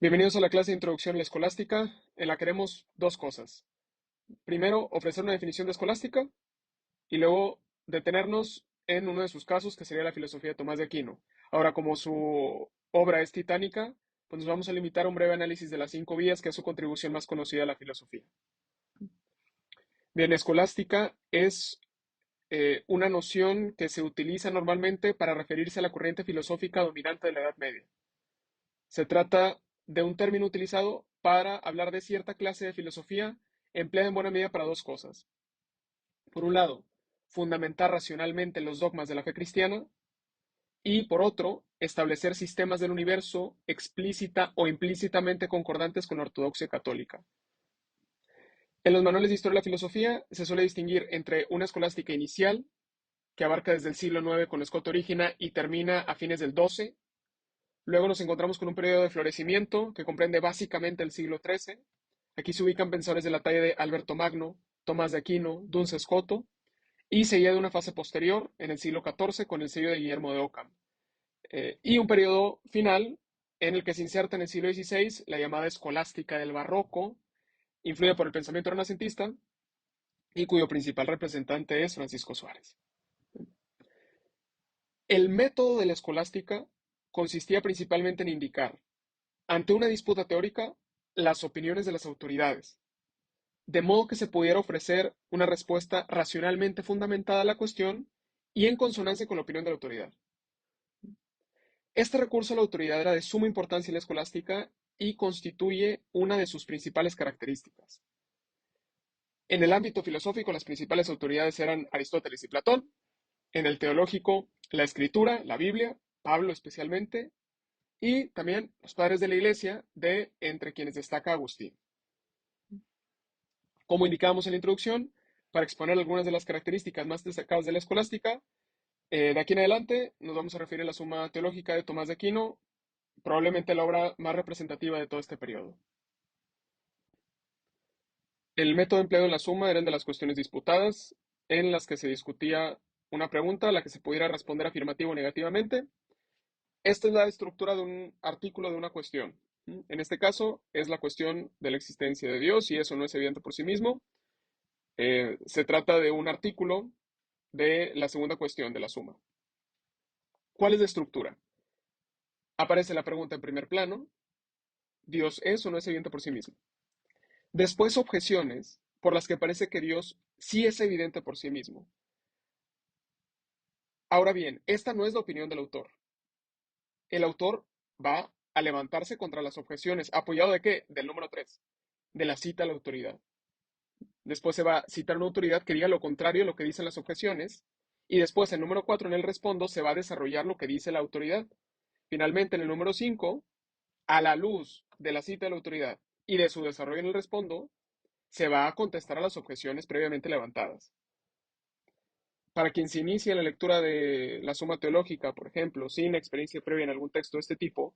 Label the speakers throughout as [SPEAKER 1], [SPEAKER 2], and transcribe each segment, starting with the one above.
[SPEAKER 1] Bienvenidos a la clase de Introducción a la Escolástica, en la que haremos dos cosas. Primero, ofrecer una definición de escolástica y luego detenernos en uno de sus casos, que sería la filosofía de Tomás de Aquino. Ahora, como su obra es titánica, pues nos vamos a limitar a un breve análisis de las cinco vías, que es su contribución más conocida a la filosofía. Bien, escolástica es una noción que se utiliza normalmente para referirse a la corriente filosófica dominante de la Edad Media. Se trata de un término utilizado para hablar de cierta clase de filosofía empleada en buena medida para dos cosas. Por un lado, fundamentar racionalmente los dogmas de la fe cristiana y, por otro, establecer sistemas del universo explícita o implícitamente concordantes con la ortodoxia católica. En los manuales de historia de la filosofía se suele distinguir entre una escolástica inicial, que abarca desde el siglo IX con Scott Origina y termina a fines del XII. Luego nos encontramos con un periodo de florecimiento que comprende básicamente el siglo XIII. Aquí se ubican pensadores de la talla de Alberto Magno, Tomás de Aquino, Duns Scoto, y seguía de una fase posterior en el siglo XIV con el sello de Guillermo de Ockham. Y un periodo final en el que se inserta en el siglo XVI la llamada escolástica del barroco, influida por el pensamiento renacentista y cuyo principal representante es Francisco Suárez. El método de la escolástica consistía principalmente en indicar, ante una disputa teórica, las opiniones de las autoridades, de modo que se pudiera ofrecer una respuesta racionalmente fundamentada a la cuestión y en consonancia con la opinión de la autoridad. Este recurso a la autoridad era de suma importancia en la escolástica y constituye una de sus principales características. En el ámbito filosófico, las principales autoridades eran Aristóteles y Platón; en el teológico, la Escritura, la Biblia, Pablo especialmente, y también los padres de la Iglesia, de entre quienes destaca Agustín. Como indicábamos en la introducción, para exponer algunas de las características más destacadas de la escolástica, de aquí en adelante nos vamos a referir a la Suma Teológica de Tomás de Aquino, probablemente la obra más representativa de todo este periodo. El método empleado en la suma eran de las cuestiones disputadas, en las que se discutía una pregunta a la que se pudiera responder afirmativo o negativamente. Esta es la estructura de un artículo de una cuestión. En este caso es la cuestión de la existencia de Dios y eso no es evidente por sí mismo. Se trata de un artículo de la segunda cuestión de la suma. ¿Cuál es la estructura? Aparece la pregunta en primer plano: ¿Dios es o no es evidente por sí mismo? Después, objeciones por las que parece que Dios sí es evidente por sí mismo. Ahora bien, esta no es la opinión del autor. El autor va a levantarse contra las objeciones, ¿apoyado de qué? Del número 3, de la cita a la autoridad. Después se va a citar una autoridad que diga lo contrario a lo que dicen las objeciones. Y después, el número 4, en el respondo, se va a desarrollar lo que dice la autoridad. Finalmente, en el número 5, a la luz de la cita de la autoridad y de su desarrollo en el respondo, se va a contestar a las objeciones previamente levantadas. Para quien se inicia en la lectura de la Suma Teológica, por ejemplo, sin experiencia previa en algún texto de este tipo,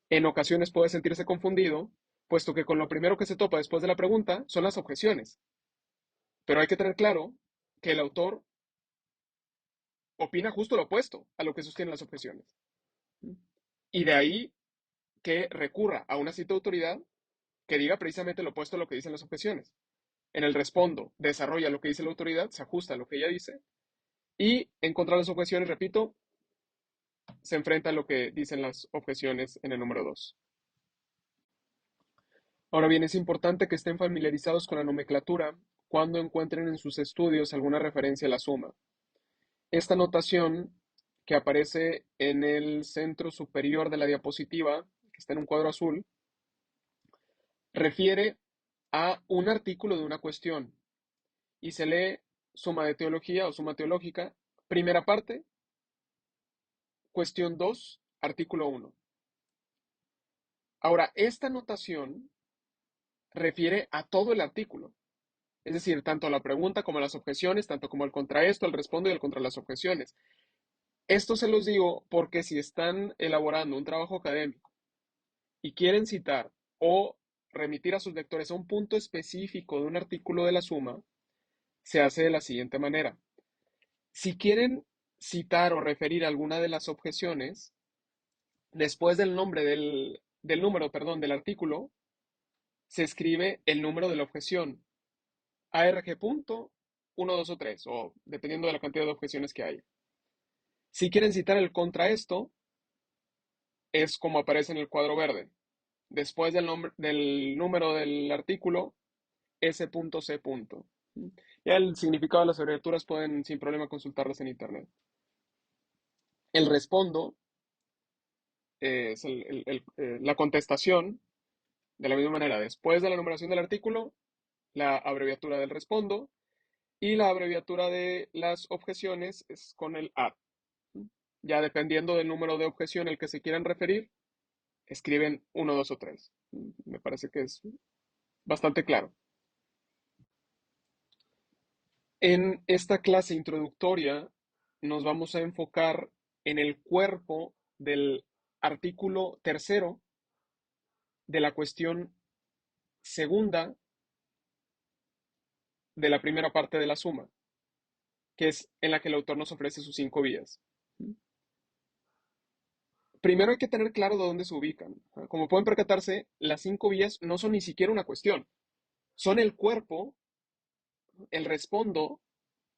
[SPEAKER 1] en ocasiones puede sentirse confundido, puesto que con lo primero que se topa después de la pregunta son las objeciones. Pero hay que tener claro que el autor opina justo lo opuesto a lo que sostienen las objeciones. Y de ahí que recurra a una cita de autoridad que diga precisamente lo opuesto a lo que dicen las objeciones. En el respondo, desarrolla lo que dice la autoridad, se ajusta a lo que ella dice, y en contra de las objeciones, repito, se enfrenta a lo que dicen las objeciones en el número 2. Ahora bien, es importante que estén familiarizados con la nomenclatura cuando encuentren en sus estudios alguna referencia a la suma. Esta notación, que aparece en el centro superior de la diapositiva, que está en un cuadro azul, refiere a un artículo de una cuestión y se lee suma de teología o suma teológica, primera parte, cuestión 2, artículo 1. Ahora, esta notación refiere a todo el artículo, es decir, tanto a la pregunta como a las objeciones, tanto como al contraesto, al respondo y al contra las objeciones. Esto se los digo porque si están elaborando un trabajo académico y quieren citar o remitir a sus lectores a un punto específico de un artículo de la suma, se hace de la siguiente manera. Si quieren citar o referir alguna de las objeciones, después del nombre del número, perdón, del artículo, se escribe el número de la objeción, ARG punto 1, 2 o 3, o dependiendo de la cantidad de objeciones que haya. Si quieren citar el contra esto, es como aparece en el cuadro verde. Después del número del artículo, S.C. Ya el significado de las abreviaturas pueden sin problema consultarlas en internet. El respondo es la contestación, de la misma manera, después de la numeración del artículo, la abreviatura del respondo, y la abreviatura de las objeciones es con el AD. Ya dependiendo del número de objeción al que se quieran referir, escriben 1, 2 o 3. Me parece que es bastante claro. En esta clase introductoria nos vamos a enfocar en el cuerpo del artículo tercero de la cuestión segunda de la primera parte de la suma, que es en la que el autor nos ofrece sus 5 vías. Primero hay que tener claro de dónde se ubican. Como pueden percatarse, las 5 vías no son ni siquiera una cuestión, son el cuerpo, el respondo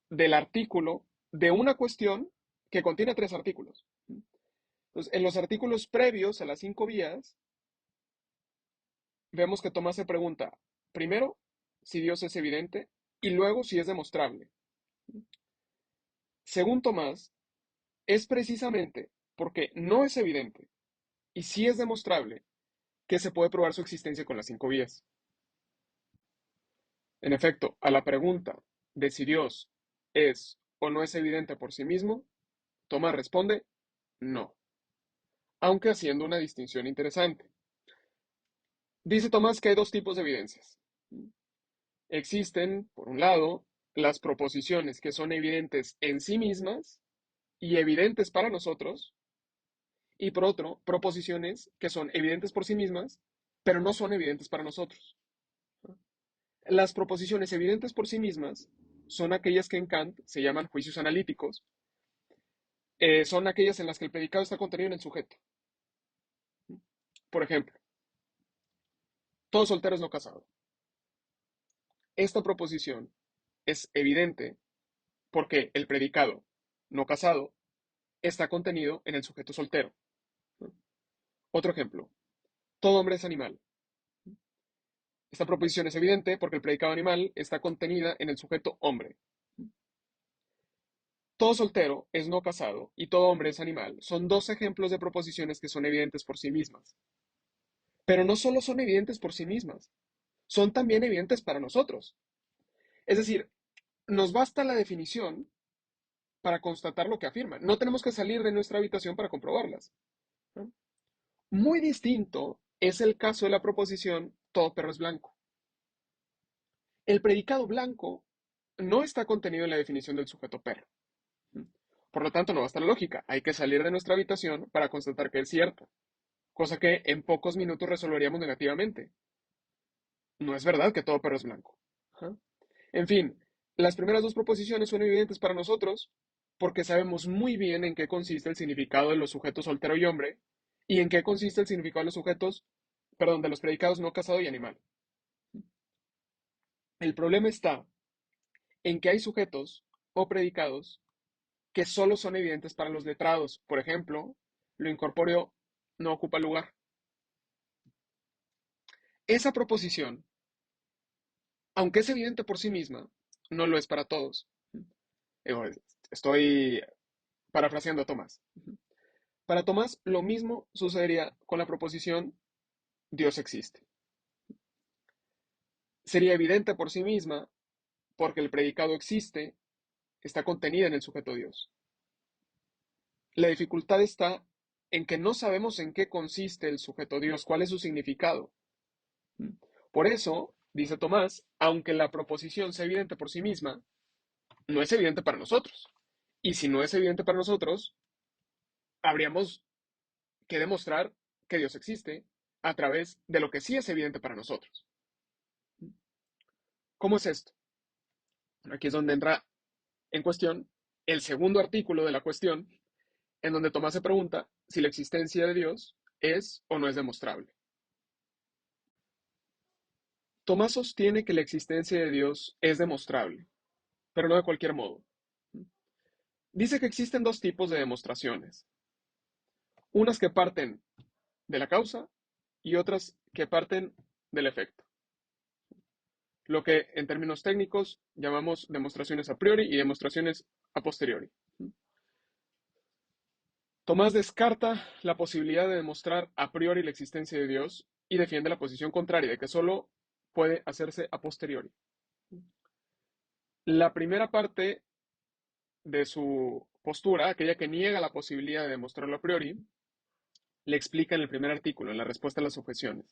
[SPEAKER 1] del artículo de una cuestión que contiene 3 artículos. Entonces, en los artículos previos a las 5 vías, vemos que Tomás se pregunta, primero, si Dios es evidente y luego si es demostrable. Según Tomás, es precisamente porque no es evidente y sí es demostrable que se puede probar su existencia con las 5 vías. En efecto, a la pregunta de si Dios es o no es evidente por sí mismo, Tomás responde no, aunque haciendo una distinción interesante. Dice Tomás que hay dos tipos de evidencias. Existen, por un lado, las proposiciones que son evidentes en sí mismas y evidentes para nosotros, y por otro, proposiciones que son evidentes por sí mismas, pero no son evidentes para nosotros. Las proposiciones evidentes por sí mismas son aquellas que en Kant se llaman juicios analíticos, son aquellas en las que el predicado está contenido en el sujeto. Por ejemplo, todo soltero es no casado. Esta proposición es evidente porque el predicado no casado está contenido en el sujeto soltero. Otro ejemplo, todo hombre es animal. Esta proposición es evidente porque el predicado animal está contenida en el sujeto hombre. Todo soltero es no casado y todo hombre es animal. Son dos ejemplos de proposiciones que son evidentes por sí mismas. Pero no solo son evidentes por sí mismas, son también evidentes para nosotros. Es decir, nos basta la definición para constatar lo que afirman. No tenemos que salir de nuestra habitación para comprobarlas, ¿no? Muy distinto es el caso de la proposición todo perro es blanco. El predicado blanco no está contenido en la definición del sujeto perro. Por lo tanto, no basta la lógica. Hay que salir de nuestra habitación para constatar que es cierto, cosa que en pocos minutos resolveríamos negativamente. No es verdad que todo perro es blanco. Ajá. En fin, las primeras dos proposiciones son evidentes para nosotros porque sabemos muy bien en qué consiste el significado de los sujetos soltero y hombre y en qué consiste el significado de los sujetos, perdón, de los predicados no casado y animal. El problema está en que hay sujetos o predicados que solo son evidentes para los letrados. Por ejemplo, lo incorpóreo no ocupa lugar. Esa proposición, aunque es evidente por sí misma, no lo es para todos. Estoy parafraseando a Tomás. Para Tomás, lo mismo sucedería con la proposición Dios existe. Sería evidente por sí misma porque el predicado existe está contenida en el sujeto Dios. La dificultad está en que no sabemos en qué consiste el sujeto Dios, cuál es su significado. Por eso, dice Tomás, aunque la proposición sea evidente por sí misma, no es evidente para nosotros. Y si no es evidente para nosotros, habríamos que demostrar que Dios existe a través de lo que sí es evidente para nosotros. ¿Cómo es esto? Aquí es donde entra en cuestión el segundo artículo de la cuestión, en donde Tomás se pregunta si la existencia de Dios es o no es demostrable. Tomás sostiene que la existencia de Dios es demostrable, pero no de cualquier modo. Dice que existen dos tipos de demostraciones, unas que parten de la causa y otras que parten del efecto, lo que en términos técnicos llamamos demostraciones a priori y demostraciones a posteriori. Tomás descarta la posibilidad de demostrar a priori la existencia de Dios y defiende la posición contraria de que solo puede hacerse a posteriori. La primera parte de su postura, aquella que niega la posibilidad de demostrarlo a priori, le explica en el primer artículo, en la respuesta a las objeciones.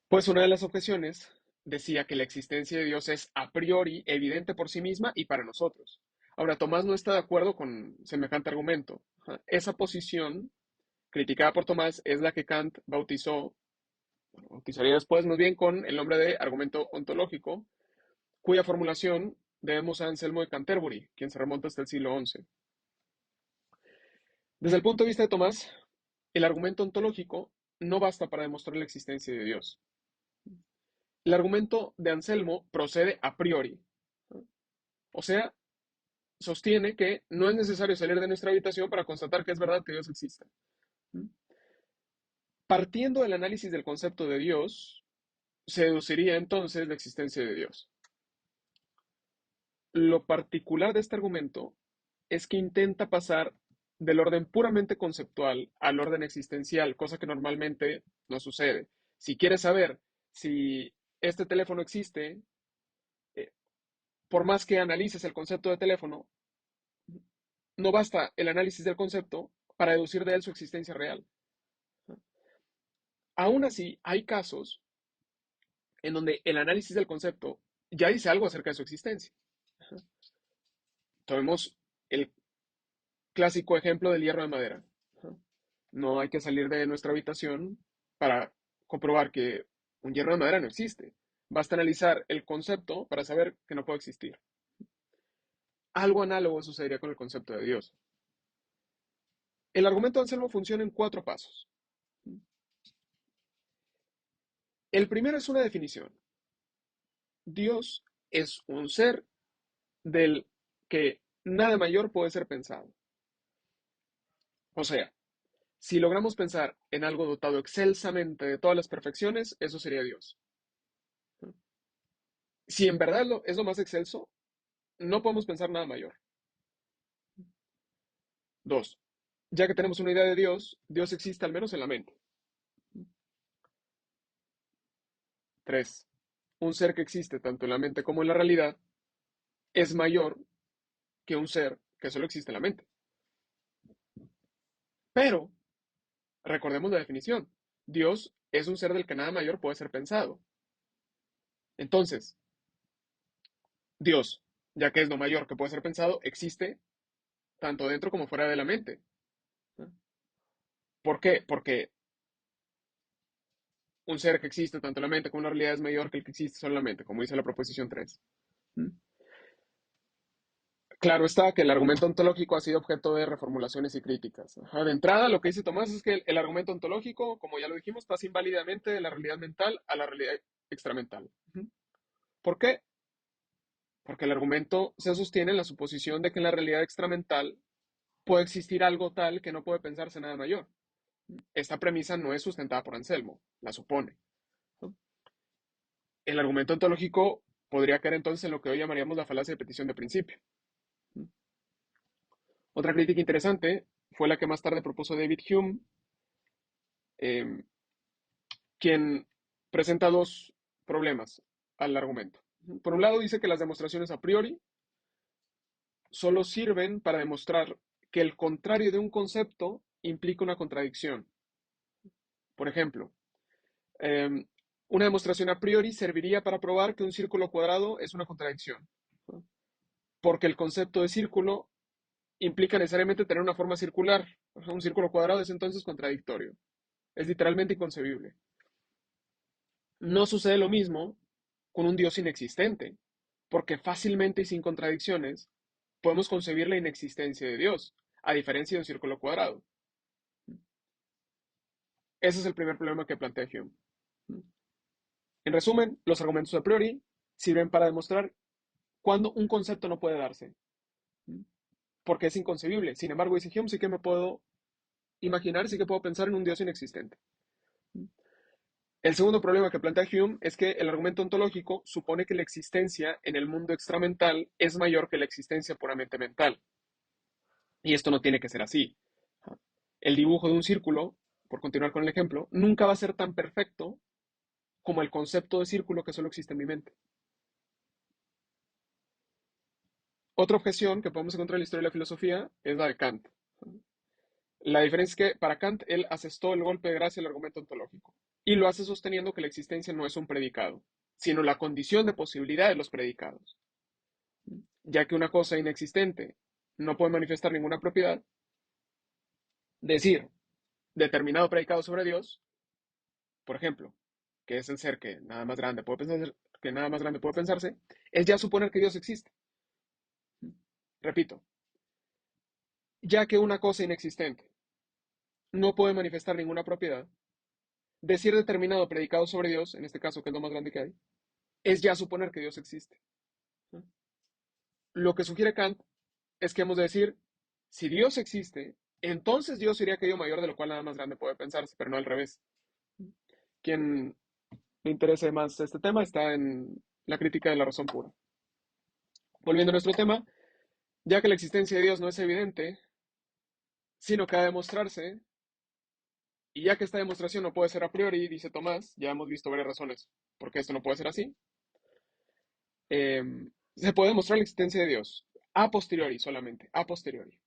[SPEAKER 1] Pues una de las objeciones decía que la existencia de Dios es a priori evidente por sí misma y para nosotros. Ahora, Tomás no está de acuerdo con semejante argumento. Esa posición, criticada por Tomás, es la que Kant bautizaría después más bien con el nombre de argumento ontológico, cuya formulación debemos a Anselmo de Canterbury, quien se remonta hasta el siglo XI. Desde el punto de vista de Tomás, el argumento ontológico no basta para demostrar la existencia de Dios. El argumento de Anselmo procede a priori, o sea, sostiene que no es necesario salir de nuestra habitación para constatar que es verdad que Dios existe. Partiendo del análisis del concepto de Dios, se deduciría entonces la existencia de Dios. Lo particular de este argumento es que intenta pasar del orden puramente conceptual al orden existencial, cosa que normalmente no sucede. Si quieres saber si este teléfono existe, eh, por más que analices el concepto de teléfono, no basta el análisis del concepto para deducir de él su existencia real. Aún así, hay casos en donde el análisis del concepto ya dice algo acerca de su existencia. Tomemos el clásico ejemplo del hierro de madera. No hay que salir de nuestra habitación para comprobar que un hierro de madera no existe. Basta analizar el concepto para saber que no puede existir. Algo análogo sucedería con el concepto de Dios. El argumento de Anselmo funciona en 4 pasos. El primero es una definición. Dios es un ser del que nada mayor puede ser pensado. O sea, si logramos pensar en algo dotado excelsamente de todas las perfecciones, eso sería Dios. Si en verdad es lo más excelso, no podemos pensar nada mayor. 2. Ya que tenemos una idea de Dios, Dios existe al menos en la mente. 3. Un ser que existe tanto en la mente como en la realidad es mayor que un ser que solo existe en la mente. Pero, recordemos la definición. Dios es un ser del que nada mayor puede ser pensado. Entonces, Dios, ya que es lo mayor que puede ser pensado, existe tanto dentro como fuera de la mente. ¿Por qué? Porque un ser que existe tanto en la mente como en la realidad es mayor que el que existe solo en la mente, como dice la proposición 3. Claro está que el argumento ontológico ha sido objeto de reformulaciones y críticas. De entrada, lo que dice Tomás es que el argumento ontológico, como ya lo dijimos, pasa inválidamente de la realidad mental a la realidad extramental. ¿Por qué? Porque el argumento se sostiene en la suposición de que en la realidad extramental puede existir algo tal que no puede pensarse nada mayor. Esta premisa no es sustentada por Anselmo, la supone. El argumento ontológico podría caer entonces en lo que hoy llamaríamos la falacia de petición de principio. Otra crítica interesante fue la que más tarde propuso David Hume, eh, quien presenta dos problemas al argumento. Por un lado, dice que las demostraciones a priori solo sirven para demostrar que el contrario de un concepto implica una contradicción. Por ejemplo, eh, una demostración a priori serviría para probar que un círculo cuadrado es una contradicción, ¿no? Porque el concepto de círculo implica necesariamente tener una forma circular. Un círculo cuadrado es entonces contradictorio. Es literalmente inconcebible. No sucede lo mismo con un Dios inexistente, porque fácilmente y sin contradicciones podemos concebir la inexistencia de Dios, a diferencia de un círculo cuadrado. Ese es el primer problema que plantea Hume. En resumen, los argumentos a priori sirven para demostrar cuándo un concepto no puede darse, porque es inconcebible. Sin embargo, dice Hume, sí que me puedo imaginar, sí que puedo pensar en un Dios inexistente. El segundo problema que plantea Hume es que el argumento ontológico supone que la existencia en el mundo extramental es mayor que la existencia puramente mental. Y esto no tiene que ser así. El dibujo de un círculo, por continuar con el ejemplo, nunca va a ser tan perfecto como el concepto de círculo que solo existe en mi mente. Otra objeción que podemos encontrar en la historia de la filosofía es la de Kant. La diferencia es que para Kant él asestó el golpe de gracia al argumento ontológico y lo hace sosteniendo que la existencia no es un predicado, sino la condición de posibilidad de los predicados. Ya que una cosa inexistente no puede manifestar ninguna propiedad, decir determinado predicado sobre Dios, por ejemplo, que es el ser que nada más grande puede pensarse, es ya suponer que Dios existe. Repito, ya que una cosa inexistente no puede manifestar ninguna propiedad, decir determinado predicado sobre Dios, en este caso que es lo más grande que hay, es ya suponer que Dios existe. Lo que sugiere Kant es que hemos de decir, si Dios existe, entonces Dios sería aquello mayor de lo cual nada más grande puede pensarse, pero no al revés. Quien le interese más este tema está en la crítica de la razón pura. Volviendo a nuestro tema, ya que la existencia de Dios no es evidente, sino que ha de demostrarse, y ya que esta demostración no puede ser a priori, dice Tomás, ya hemos visto varias razones por qué esto no puede ser así, eh, se puede demostrar la existencia de Dios a posteriori solamente, a posteriori.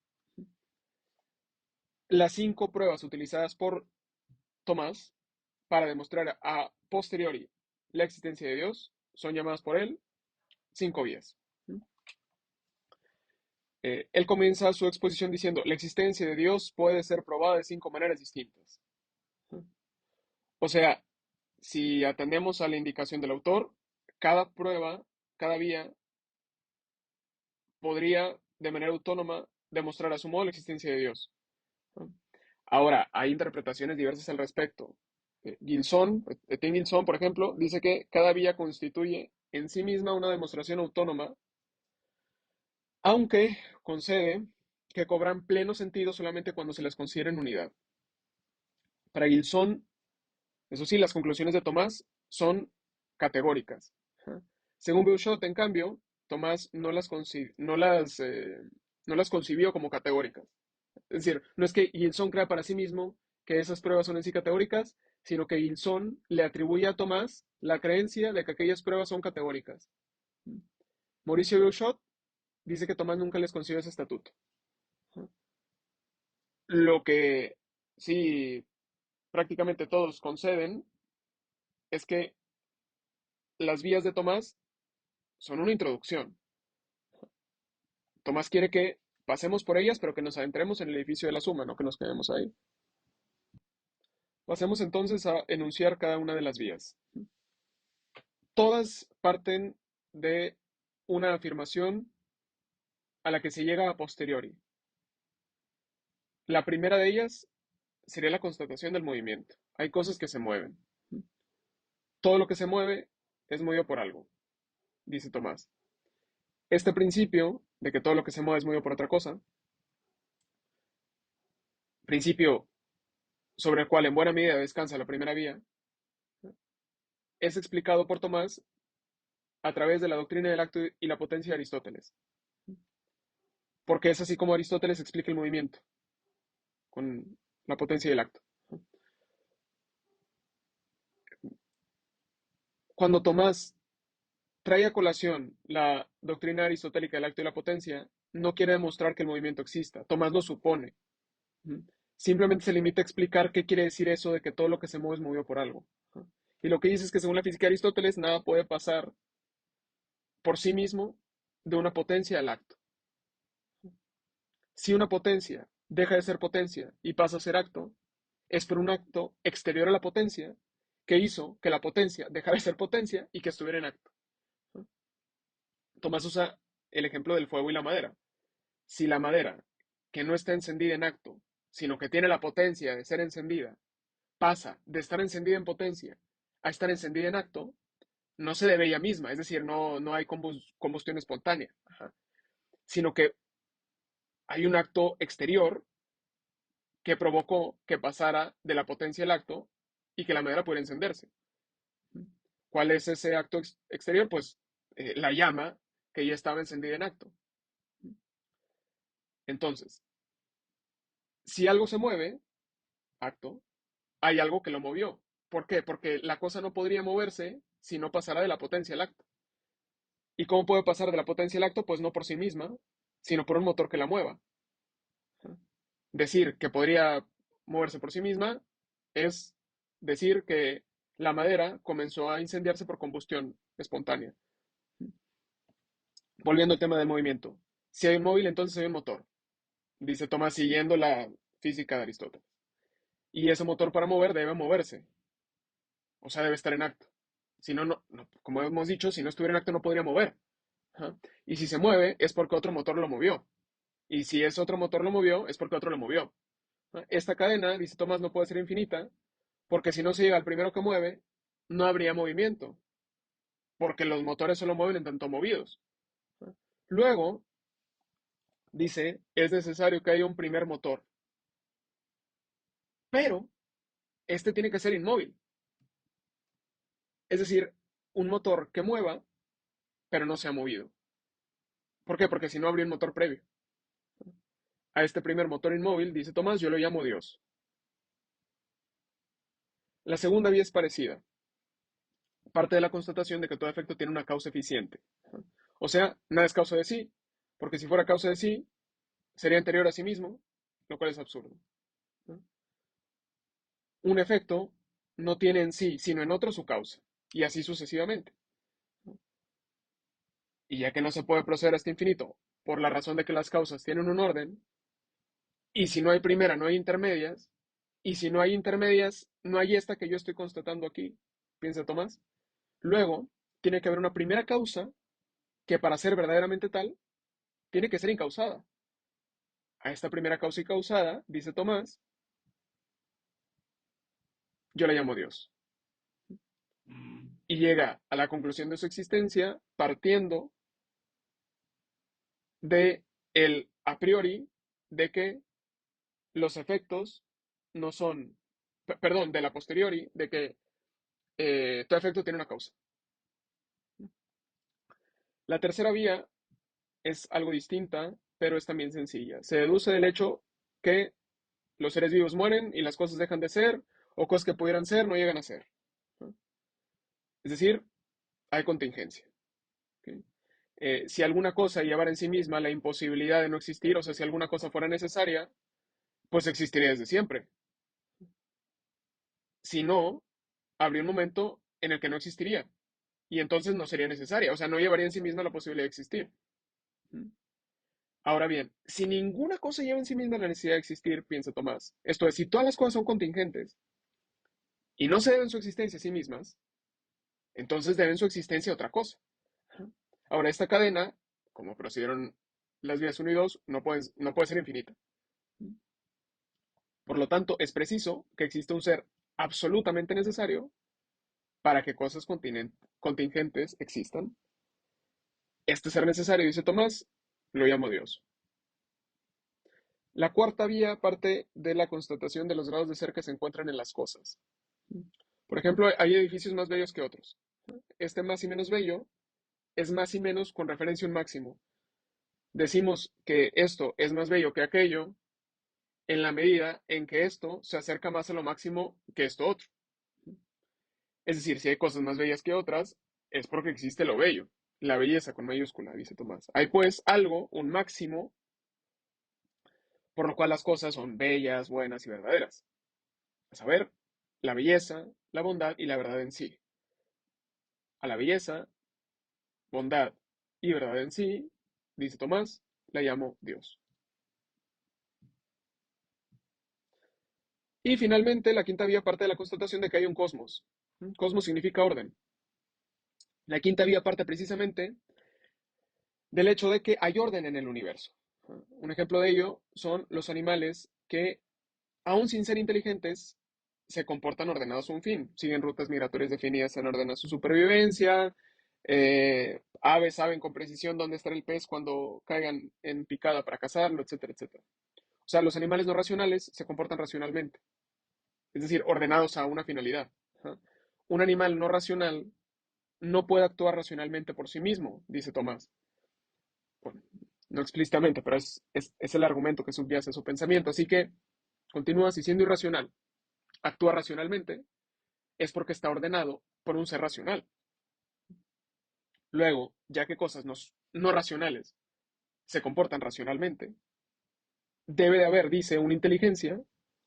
[SPEAKER 1] Las 5 pruebas utilizadas por Tomás para demostrar a posteriori la existencia de Dios son llamadas por él 5 vías. Él comienza su exposición diciendo, la existencia de Dios puede ser probada de 5 maneras distintas. O sea, si atendemos a la indicación del autor, cada prueba, cada vía podría de manera autónoma demostrar a su modo la existencia de Dios. Ahora, hay interpretaciones diversas al respecto. Etienne Gilson, por ejemplo, dice que cada vía constituye en sí misma una demostración autónoma, aunque concede que cobran pleno sentido solamente cuando se las considera en unidad. Para Gilson, eso sí, las conclusiones de Tomás son categóricas. Según Beuchot, en cambio, Tomás no las concibió como categóricas. Es decir, no es que Gilson crea para sí mismo que esas pruebas son en sí categóricas, sino que Gilson le atribuye a Tomás la creencia de que aquellas pruebas son categóricas. Mauricio Beuchot dice que Tomás nunca les concibió ese estatuto. Lo que sí prácticamente todos conceden es que las vías de Tomás son una introducción. Tomás quiere que pasemos por ellas, pero que nos adentremos en el edificio de la suma, no que nos quedemos ahí. Pasemos entonces a enunciar cada una de las vías. Todas parten de una afirmación a la que se llega a posteriori. La primera de ellas sería la constatación del movimiento. Hay cosas que se mueven. Todo lo que se mueve es movido por algo, dice Tomás. Este principio de que todo lo que se mueve es movido por otra cosa, principio sobre el cual en buena medida descansa la primera vía, es explicado por Tomás a través de la doctrina del acto y la potencia de Aristóteles. Porque es así como Aristóteles explica el movimiento, con la potencia del acto. Cuando Tomás trae a colación la doctrina aristotélica del acto y la potencia, no quiere demostrar que el movimiento exista. Tomás lo supone. Simplemente se limita a explicar qué quiere decir eso de que todo lo que se mueve es movido por algo. Y lo que dice es que según la física de Aristóteles, nada puede pasar por sí mismo de una potencia al acto. Si una potencia deja de ser potencia y pasa a ser acto, es por un acto exterior a la potencia que hizo que la potencia dejara de ser potencia y que estuviera en acto. Tomás usa el ejemplo del fuego y la madera. Si la madera, que no está encendida en acto, sino que tiene la potencia de ser encendida, pasa de estar encendida en potencia a estar encendida en acto, no se debe a ella misma, es decir, no hay combustión espontánea, ajá, sino que hay un acto exterior que provocó que pasara de la potencia del acto y que la madera pudiera encenderse. ¿Cuál es ese acto exterior? Pues la llama que ya estaba encendida en acto. Entonces, si algo se mueve, acto, hay algo que lo movió. ¿Por qué? Porque la cosa no podría moverse si no pasara de la potencia al acto. ¿Y cómo puede pasar de la potencia al acto? Pues no por sí misma, sino por un motor que la mueva. Decir que podría moverse por sí misma es decir que la madera comenzó a incendiarse por combustión espontánea. Volviendo al tema del movimiento. Si hay un móvil, entonces hay un motor, dice Tomás, siguiendo la física de Aristóteles. Y ese motor para mover debe moverse, o sea, debe estar en acto. Si no, como hemos dicho, si no estuviera en acto no podría mover. Ajá. Y si se mueve es porque otro motor lo movió. Y si ese otro motor lo movió es porque otro lo movió. Ajá. Esta cadena, dice Tomás, no puede ser infinita porque si no se llega al primero que mueve, no habría movimiento, porque los motores solo mueven en tanto movidos. Ajá. Luego, dice, es necesario que haya un primer motor, pero este tiene que ser inmóvil. Es decir, un motor que mueva, pero no se ha movido. ¿Por qué? Porque si no habría un motor previo. A este primer motor inmóvil, dice Tomás, yo lo llamo Dios. La segunda vía es parecida. Parte de la constatación de que todo efecto tiene una causa eficiente. O sea, nada es causa de sí, porque si fuera causa de sí, sería anterior a sí mismo, lo cual es absurdo. Un efecto no tiene en sí, sino en otro su causa, y así sucesivamente. Y ya que no se puede proceder hasta infinito, por la razón de que las causas tienen un orden, y si no hay primera, no hay intermedias, y si no hay intermedias, no hay esta que yo estoy constatando aquí, piensa Tomás. Luego, tiene que haber una primera causa que para ser verdaderamente tal, tiene que ser incausada. A esta primera causa y causada, dice Tomás, yo la llamo Dios. Y llega a la conclusión de su existencia partiendo de el a priori de que los efectos no son, perdón, de la posteriori de que todo efecto tiene una causa. La tercera vía es algo distinta, pero es también sencilla. Se deduce del hecho que los seres vivos mueren y las cosas dejan de ser, o cosas que pudieran ser no llegan a ser. ¿No? Es decir, hay contingencia. ¿Okay? Si alguna cosa llevara en sí misma la imposibilidad de no existir, o sea, si alguna cosa fuera necesaria, pues existiría desde siempre. Si no, habría un momento en el que no existiría y entonces no sería necesaria, o sea, no llevaría en sí misma la posibilidad de existir. Ahora bien, si ninguna cosa lleva en sí misma la necesidad de existir, piensa Tomás, esto es, si todas las cosas son contingentes y no se deben su existencia a sí mismas, entonces deben su existencia a otra cosa. Ahora, esta cadena, como procedieron las vías 1 y 2, no puede ser infinita. Por lo tanto, es preciso que exista un ser absolutamente necesario para que cosas contingentes existan. Este ser necesario, dice Tomás, lo llamo Dios. La cuarta vía parte de la constatación de los grados de ser que se encuentran en las cosas. Por ejemplo, hay edificios más bellos que otros. Este más y menos bello es más y menos con referencia a un máximo. Decimos que esto es más bello que aquello en la medida en que esto se acerca más a lo máximo que esto otro. Es decir, si hay cosas más bellas que otras, es porque existe lo bello, la belleza con mayúscula, dice Tomás. Hay pues algo, un máximo, por lo cual las cosas son bellas, buenas y verdaderas. A saber, la belleza, la bondad y la verdad en sí. A la belleza, bondad y verdad en sí, dice Tomás, la llamo Dios. Y finalmente, la quinta vía parte de la constatación de que hay un cosmos. Cosmos significa orden. La quinta vía parte precisamente del hecho de que hay orden en el universo. Un ejemplo de ello son los animales que, aun sin ser inteligentes, se comportan ordenados a un fin, siguen rutas migratorias definidas en orden a su supervivencia, aves saben con precisión dónde está el pez cuando caigan en picada para cazarlo, etcétera, etcétera. O sea, los animales no racionales se comportan racionalmente, es decir, ordenados a una finalidad. Ajá. Un animal no racional no puede actuar racionalmente por sí mismo, dice Tomás. Bueno, no explícitamente, pero es el argumento que subyace a su pensamiento. Así que continúa, si siendo irracional actúa racionalmente, es porque está ordenado por un ser racional. Luego, ya que cosas no racionales se comportan racionalmente, debe de haber, dice, una inteligencia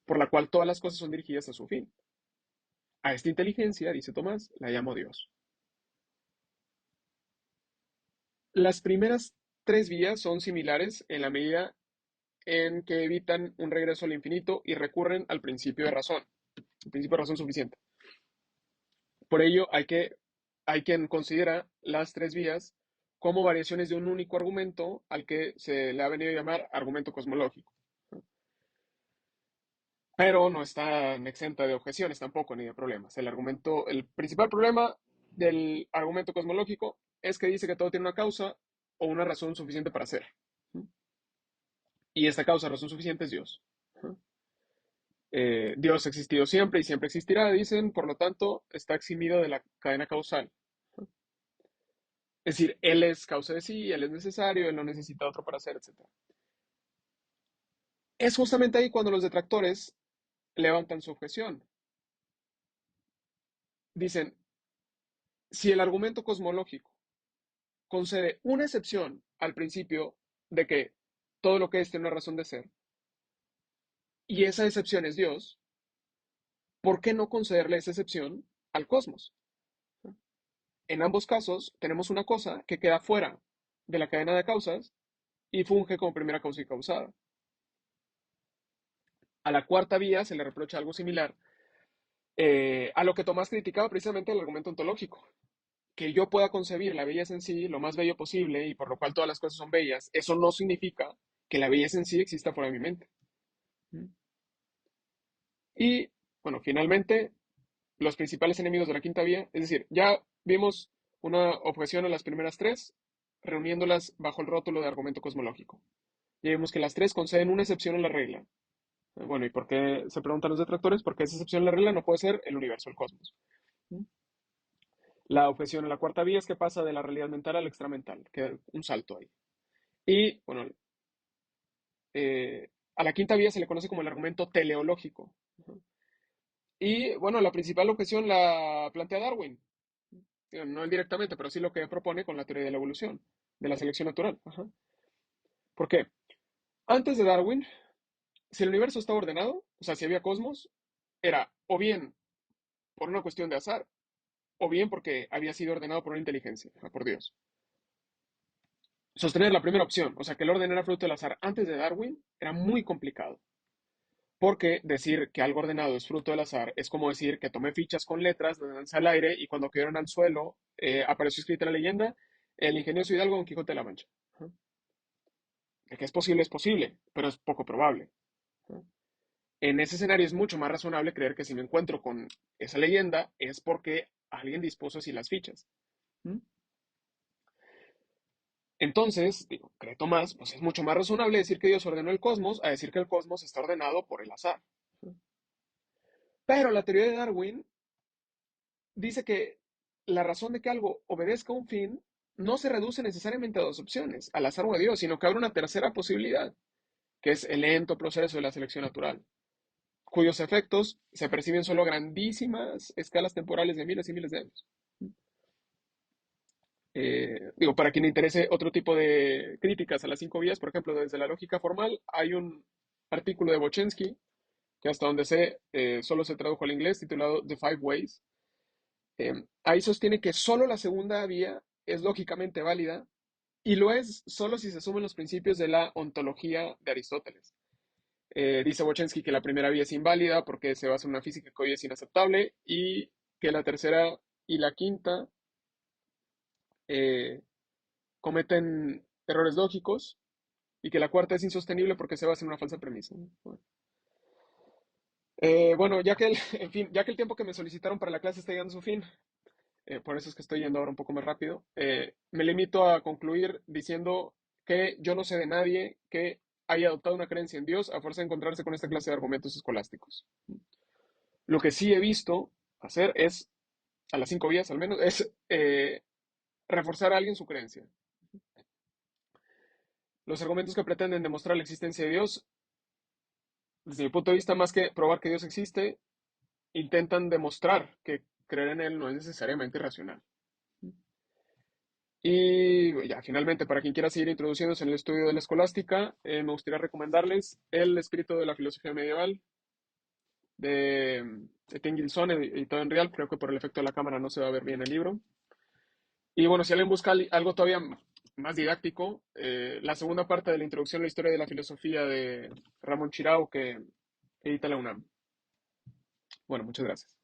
[SPEAKER 1] por la cual todas las cosas son dirigidas a su fin. A esta inteligencia, dice Tomás, la llamo Dios. Las primeras tres vías son similares en la medida en que evitan un regreso al infinito y recurren al principio de razón, el principio de razón suficiente. Por ello, hay quien considera las tres vías como variaciones de un único argumento al que se le ha venido a llamar argumento cosmológico. Pero no están exenta de objeciones tampoco ni de problemas. El principal problema del argumento cosmológico es que dice que todo tiene una causa o una razón suficiente para ser. Y esta causa, razón suficiente, es Dios. Dios ha existido siempre y siempre existirá, dicen, por lo tanto, está eximido de la cadena causal. Es decir, Él es causa de sí, Él es necesario, Él no necesita otro para ser, etc. Es justamente ahí cuando los detractores levantan su objeción. Dicen, si el argumento cosmológico concede una excepción al principio de que todo lo que es tiene una razón de ser, y esa excepción es Dios, ¿por qué no concederle esa excepción al cosmos? En ambos casos tenemos una cosa que queda fuera de la cadena de causas y funge como primera causa y causada. A la cuarta vía se le reprocha algo similar a lo que Tomás criticaba precisamente el argumento ontológico. Que yo pueda concebir la belleza en sí lo más bello posible y por lo cual todas las cosas son bellas, eso no significa que la belleza en sí exista fuera de mi mente. Y bueno, finalmente, los principales enemigos de la quinta vía, es decir, ya vimos una objeción a las primeras tres, reuniéndolas bajo el rótulo de argumento cosmológico. Ya vimos que las tres conceden una excepción a la regla. Bueno, ¿y por qué se preguntan los detractores? Porque esa excepción a la regla no puede ser el universo, el cosmos. La objeción a la cuarta vía es que pasa de la realidad mental al extramental, queda un salto ahí. Y bueno, a la quinta vía se le conoce como el argumento teleológico. Y bueno, la principal objeción la plantea Darwin. No él directamente, pero sí lo que propone con la teoría de la evolución, de la selección natural. Ajá. ¿Por qué? Antes de Darwin, si el universo estaba ordenado, o sea, si había cosmos, era o bien por una cuestión de azar, o bien porque había sido ordenado por una inteligencia, por Dios. Sostener la primera opción, o sea, que el orden era fruto del azar antes de Darwin, era muy complicado. Porque decir que algo ordenado es fruto del azar es como decir que tomé fichas con letras, las lancé al aire y cuando cayeron al suelo apareció escrita la leyenda, el ingenioso Hidalgo Don Quijote de la Mancha. De que es posible, pero es poco probable. En ese escenario es mucho más razonable creer que si me encuentro con esa leyenda es porque alguien dispuso así las fichas. Entonces, digo, cree Tomás, pues es mucho más razonable decir que Dios ordenó el cosmos a decir que el cosmos está ordenado por el azar. Pero la teoría de Darwin dice que la razón de que algo obedezca a un fin no se reduce necesariamente a dos opciones, al azar o a Dios, sino que abre una tercera posibilidad, que es el lento proceso de la selección natural, cuyos efectos se perciben solo a grandísimas escalas temporales de miles y miles de años. Digo, para quien le interese otro tipo de críticas a las cinco vías, por ejemplo, desde la lógica formal, hay un artículo de Bochensky, que hasta donde sé, solo se tradujo al inglés, titulado The Five Ways. Ahí sostiene que solo la segunda vía es lógicamente válida y lo es solo si se asumen los principios de la ontología de Aristóteles. Dice Bochensky que la primera vía es inválida porque se basa en una física que hoy es inaceptable y que la tercera y la quinta eh, cometen errores lógicos y que la cuarta es insostenible porque se basa en una falsa premisa. Bueno, Bueno, en fin, ya que el tiempo que me solicitaron para la clase está llegando a su fin, por eso es que estoy yendo ahora un poco más rápido, me limito a concluir diciendo que yo no sé de nadie que haya adoptado una creencia en Dios a fuerza de encontrarse con esta clase de argumentos escolásticos. Lo que sí he visto hacer es, a las 5 vías al menos, es reforzar a alguien su creencia. Los argumentos que pretenden demostrar la existencia de Dios, desde mi punto de vista, más que probar que Dios existe, intentan demostrar que creer en Él no es necesariamente racional. Y ya, finalmente, para quien quiera seguir introduciéndose en el estudio de la escolástica, me gustaría recomendarles El espíritu de la filosofía medieval de Ken Gilson, editado en Real. Creo que por el efecto de la cámara no se va a ver bien el libro. Y bueno, si alguien busca algo todavía más didáctico, la segunda parte de la introducción a la historia de la filosofía de Ramón Chirao, que edita la UNAM. Bueno, muchas gracias.